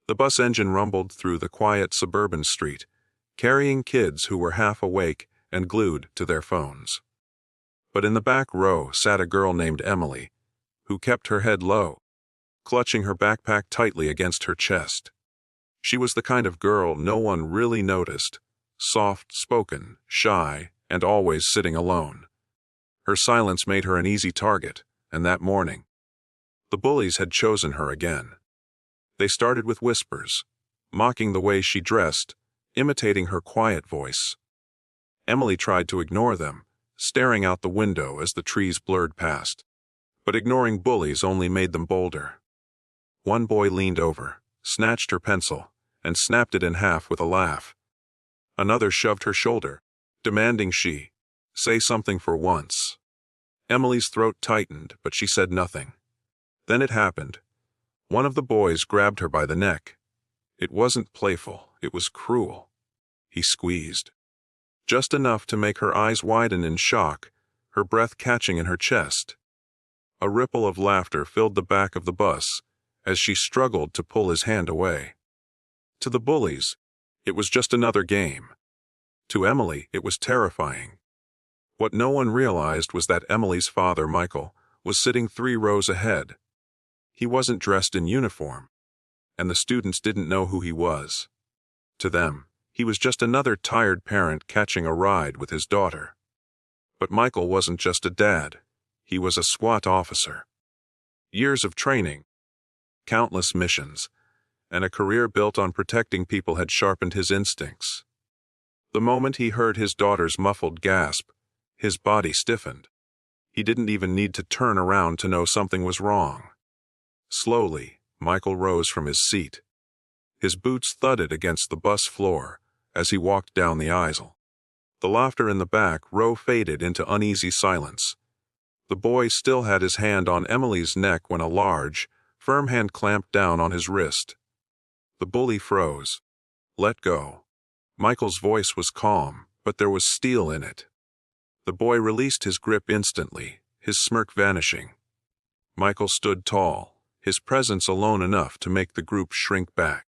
The bus engine rumbled through the quiet suburban street, carrying kids who were half awake and glued to their phones. But in the back row sat a girl named Emily, who kept her head low, clutching her backpack tightly against her chest. She was the kind of girl no one really noticed, soft-spoken, shy, and always sitting alone. Her silence made her an easy target, and that morning, the bullies had chosen her again. They started with whispers, mocking the way she dressed, imitating her quiet voice. Emily tried to ignore them, staring out the window as the trees blurred past. But ignoring bullies only made them bolder. One boy leaned over, snatched her pencil, and snapped it in half with a laugh. Another shoved her shoulder, demanding she say something for once. Emily's throat tightened, but she said nothing. Then it happened. One of the boys grabbed her by the neck. It wasn't playful, it was cruel. He squeezed. Just enough to make her eyes widen in shock, her breath catching in her chest. A ripple of laughter filled the back of the bus as she struggled to pull his hand away. To the bullies, it was just another game. To Emily, it was terrifying. What no one realized was that Emily's father, Michael, was sitting 3 rows ahead. He wasn't dressed in uniform, and the students didn't know who he was. To them, he was just another tired parent catching a ride with his daughter. But Michael wasn't just a dad. He was a SWAT officer. Years of training, countless missions, and a career built on protecting people had sharpened his instincts. The moment he heard his daughter's muffled gasp, his body stiffened. He didn't even need to turn around to know something was wrong. Slowly, Michael rose from his seat. His boots thudded against the bus floor as he walked down the aisle. The laughter in the back row faded into uneasy silence. The boy still had his hand on Emily's neck when a large, firm hand clamped down on his wrist. The bully froze. Let go. Michael's voice was calm, but there was steel in it. The boy released his grip instantly, his smirk vanishing. Michael stood tall, his presence alone enough to make the group shrink back.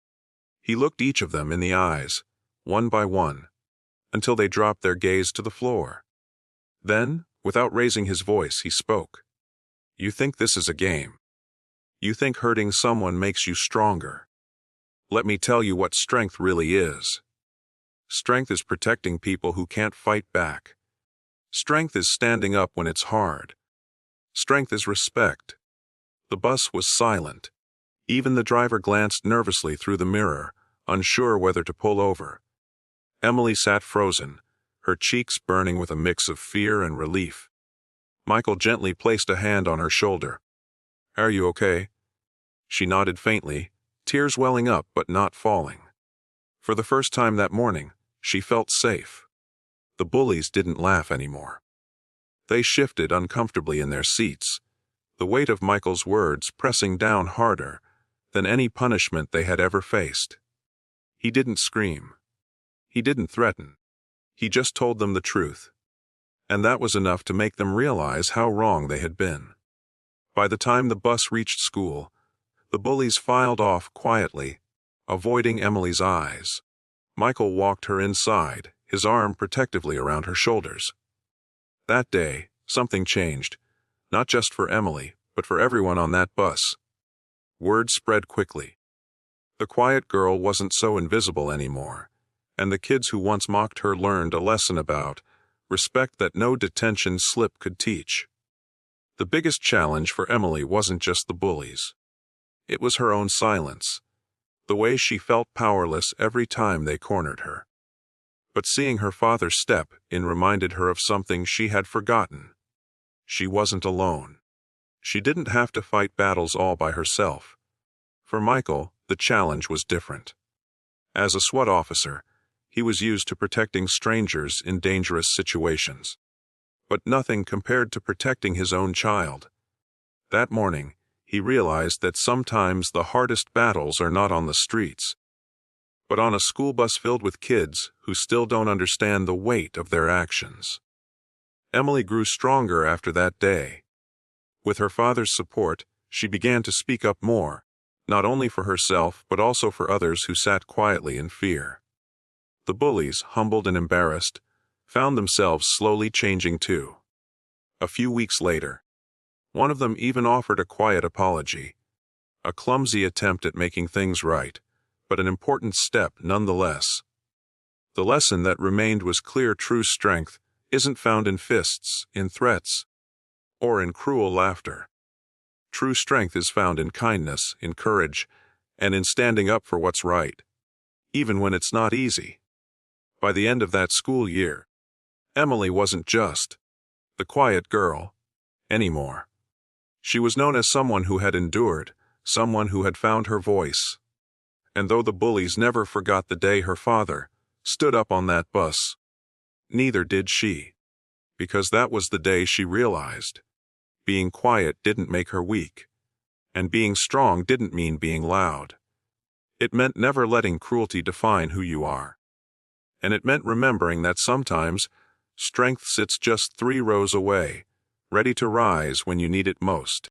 He looked each of them in the eyes, one by one, until they dropped their gaze to the floor. Then, without raising his voice, he spoke. "You think this is a game. You think hurting someone makes you stronger. Let me tell you what strength really is. Strength is protecting people who can't fight back. Strength is standing up when it's hard. Strength is respect." The bus was silent. Even the driver glanced nervously through the mirror, unsure whether to pull over. Emily sat frozen, her cheeks burning with a mix of fear and relief. Michael gently placed a hand on her shoulder. "Are you okay?" She nodded faintly, tears welling up but not falling. For the first time that morning, she felt safe. The bullies didn't laugh anymore. They shifted uncomfortably in their seats, the weight of Michael's words pressing down harder than any punishment they had ever faced. He didn't scream. He didn't threaten. He just told them the truth. And that was enough to make them realize how wrong they had been. By the time the bus reached school, the bullies filed off quietly, avoiding Emily's eyes. Michael walked her inside, his arm protectively around her shoulders. That day, something changed, not just for Emily, but for everyone on that bus. Word spread quickly. The quiet girl wasn't so invisible anymore, and the kids who once mocked her learned a lesson about respect that no detention slip could teach. The biggest challenge for Emily wasn't just the bullies. It was her own silence, the way she felt powerless every time they cornered her. But seeing her father step in reminded her of something she had forgotten. She wasn't alone. She didn't have to fight battles all by herself. For Michael, the challenge was different. As a SWAT officer, he was used to protecting strangers in dangerous situations. But nothing compared to protecting his own child. That morning, he realized that sometimes the hardest battles are not on the streets, but on a school bus filled with kids who still don't understand the weight of their actions. Emily grew stronger after that day. With her father's support, she began to speak up more, not only for herself but also for others who sat quietly in fear. The bullies, humbled and embarrassed, found themselves slowly changing too. A few weeks later, one of them even offered a quiet apology, a clumsy attempt at making things right, but an important step nonetheless. The lesson that remained was clear: true strength isn't found in fists, in threats, or in cruel laughter. True strength is found in kindness, in courage, and in standing up for what's right, even when it's not easy. By the end of that school year, Emily wasn't just the quiet girl anymore. She was known as someone who had endured, someone who had found her voice. And though the bullies never forgot the day her father stood up on that bus, neither did she, because that was the day she realized being quiet didn't make her weak, and being strong didn't mean being loud. It meant never letting cruelty define who you are. And it meant remembering that sometimes strength sits just 3 rows away, ready to rise when you need it most.